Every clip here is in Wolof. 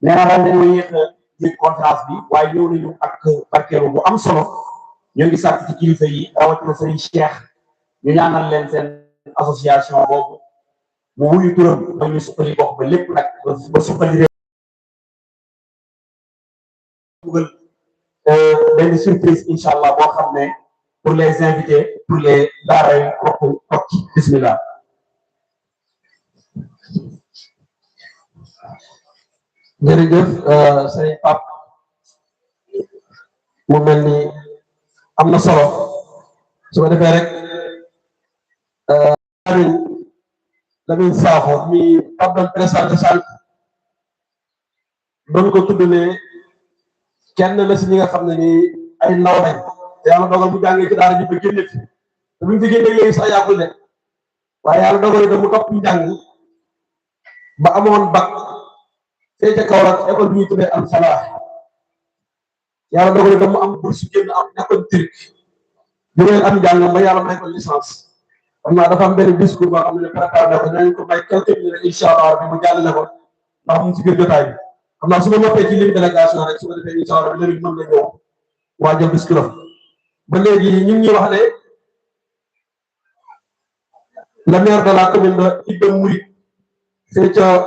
nee na daal dañoo yéex a jël conférence bi waaye ñëw nañu ak barkeelu bu am solo ñoo ngi sàkk ci kilifa yi rawatina Serigne Cheikh ñu ñaanal leen seen association boobu mu wuyu turam ba ñu suqali gox ba lépp nag ba suqali réew dugal benn surprise incha allah boo xam ne pour les invités pour les daaray Koki bismillah. jërëjëf sëñ Pape mu mel ni am na solo su ko defee rek Lamine Sakho mi Pape doon présenté sànq doon ko tudd ne kenn la si ñi nga xam ne ni ay ndaw lañ te yàlla dogal bu jàngee ci daara ji ba génne fi te buñ fi génnee léegi sax yàggul de waaye yàlla dogal itam mu topp njàng ba amoon bac fee ca Kaolack école bi ñuy tuddee Al Falah yàlla dogal itam mu am bourse génn am nekkoon Turc bu ngeen am njàng ba yàlla may ko licence xam naa dafa am benn discours boo xam ne préparé na ko dinañ ko may quelques minutes incha allah bi mu jàllale ko ndax mu ngi ci biir jotaay bi xam naa su ma noppee ci lim délégation rek su ko defee incha allah léegi mën na ñëw waajal discours ba léegi ñu ngi ñuy wax ne le maire de la commune de Idda Mouride fee ca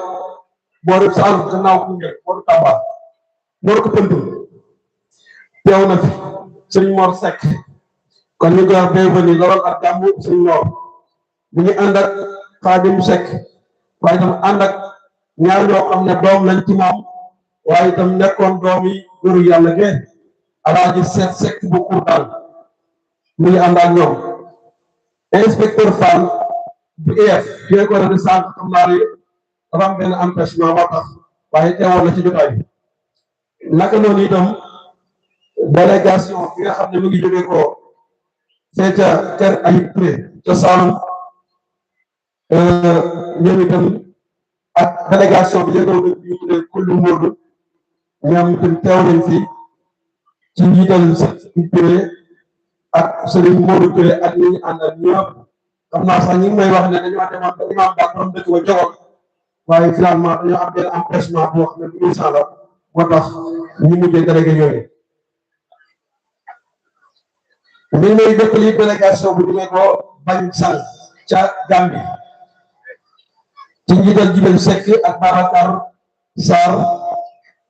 booru Saalum gannaaw Koungheul booru Tamba moo ko pëntum teew na fi sëñ Mor Seck kon ñu koy wax bienvenue lool ak jàmm sëñ Mor bu ñu ànd ak Xaadim Seck waaye itam ànd ak ñaar ñoo xam ne doom lañ ci moom waaye itam nekkoon doom yi góoru yàlla ngeen Alaaji Seck Seck bu Kourtal mu ngi ànd ak ñoom inspecteur Fall bu EF yooyu ko def sànq xam naa ne dafa am benn empêchement moo tax waaye teewoon na ci jotaay bi naka noonu itam délégation bi nga xam ne mu ngi jógee ko fee ca kër Ayib Touré ca Saalum ñoom itam ak délégation bi yëngal nañ ñu tuddee Kullu Moodu ñoom itam teew nañ fi ci njiital Sëriñ Touré ak Sëriñ Moodu Touré ak ñi ñu àndal ñëpp xam naa sax ñi ngi may wax ne dañoo demoon ba imaam ba borom dëkk ba jogoon waaye finalement dañoo am benn empêchement boo xam ne bu ñu sala moo tax ñu mujjee délégué yooyu mi may dëkkali délégation bu jógee ko bañ sal ca Gambie ci njiital Jibel Seck ak Babacar Sarr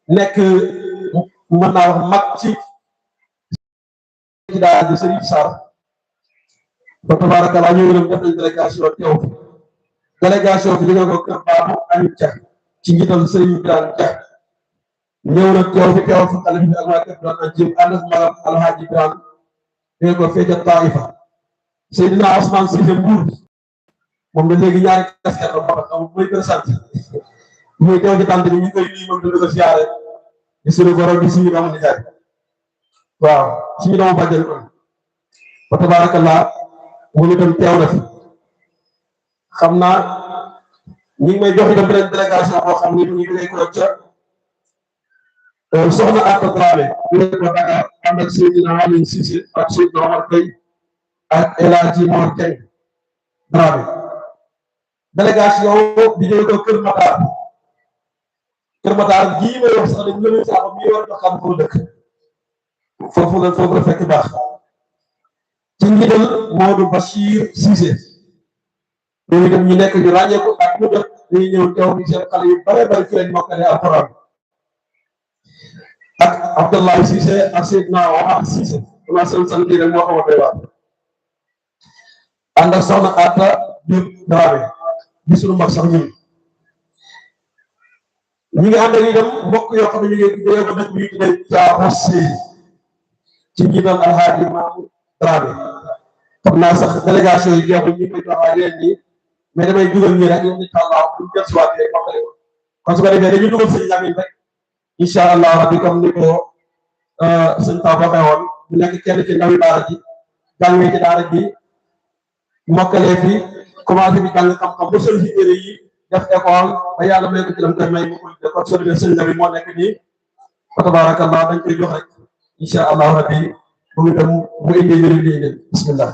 nekk mën naa wax mag ci daal di Serigne Sarr ba tabarakallah ñu ngi def nañ délégation teew délégation bi jógee ko kër Babou Anit Dia ci njiital Serigne Birane Dia ñëw na teew fi teew fi xale bi ak waa kër Birane ak jëm ànd ak magam Alhaji Birane dégg ko fee ca Taïfa Seydina Ousmane Cissé Mbour moom da léegi ñaari casquette la moo tax muy présenté muy teew ci tànt bi ñu koy nuyu moom dina ko siyaare di suñu borom di suñu doomu nijaay waaw suñu doomu bàjjal kon ba tabarakallah mu itam teew na fi xam naa ñi ngi may jox itam beneen délégation boo xam ne ñu ngi ko ca soxna Atta Dramé ñu ko Dakar ànd ak Seydina Aliou Cissé ak Seydina Omar Gueye ak El Hadji Mor Dieng Dramé délégation bi jóge ko Kër Matar gii may wax sax dañu leen saako mi war a xam foo dëkk foofu la fekk baax ci njiital Modou Bachir Cissé ñoom itam ñu nekk ñu ràññeeku ak mu jot dañuy ñëw teew bi seen xale yu bare bari fi lañ mokkale alxuraan ak Abdoulaye Cissé ak Seydina Omar Cissé ma seen sant yi rek moo xaw a doy waar ànd ak soxna Atta Diop Dramé bi suñu mag sax ñun ñu ngi ànd ak itam mbokk yoo xam ne ñu ngi jógee ko dëkk bi ñu tuddee Thiaroye Séri ci njiital Alhaji Mamadou Dramé xam naa sax délégation yi jeexul ñu koy taxawaay leen nii mais damay dugal ñi rek ñoom incha allah bu ñu jël si waat rek mokkale ko kon su ko defee dañuy dugal sëñ Lamine rek incha allah rabbi comme ni ko sëñ Pape waxee woon mu nekk kenn ci ndawi daara ji jàngee ci daara ji mokkalee fi commencé bi jàng xam-xam ba sol ci téere yi def école ba yàlla may ko ci lam koy may mu koy kon soo defee sëñ Lamine moo nekk nii fa tabarakallah dañ koy jox rek incha allah rabbi mu itam mu indi njëriñ li bismillah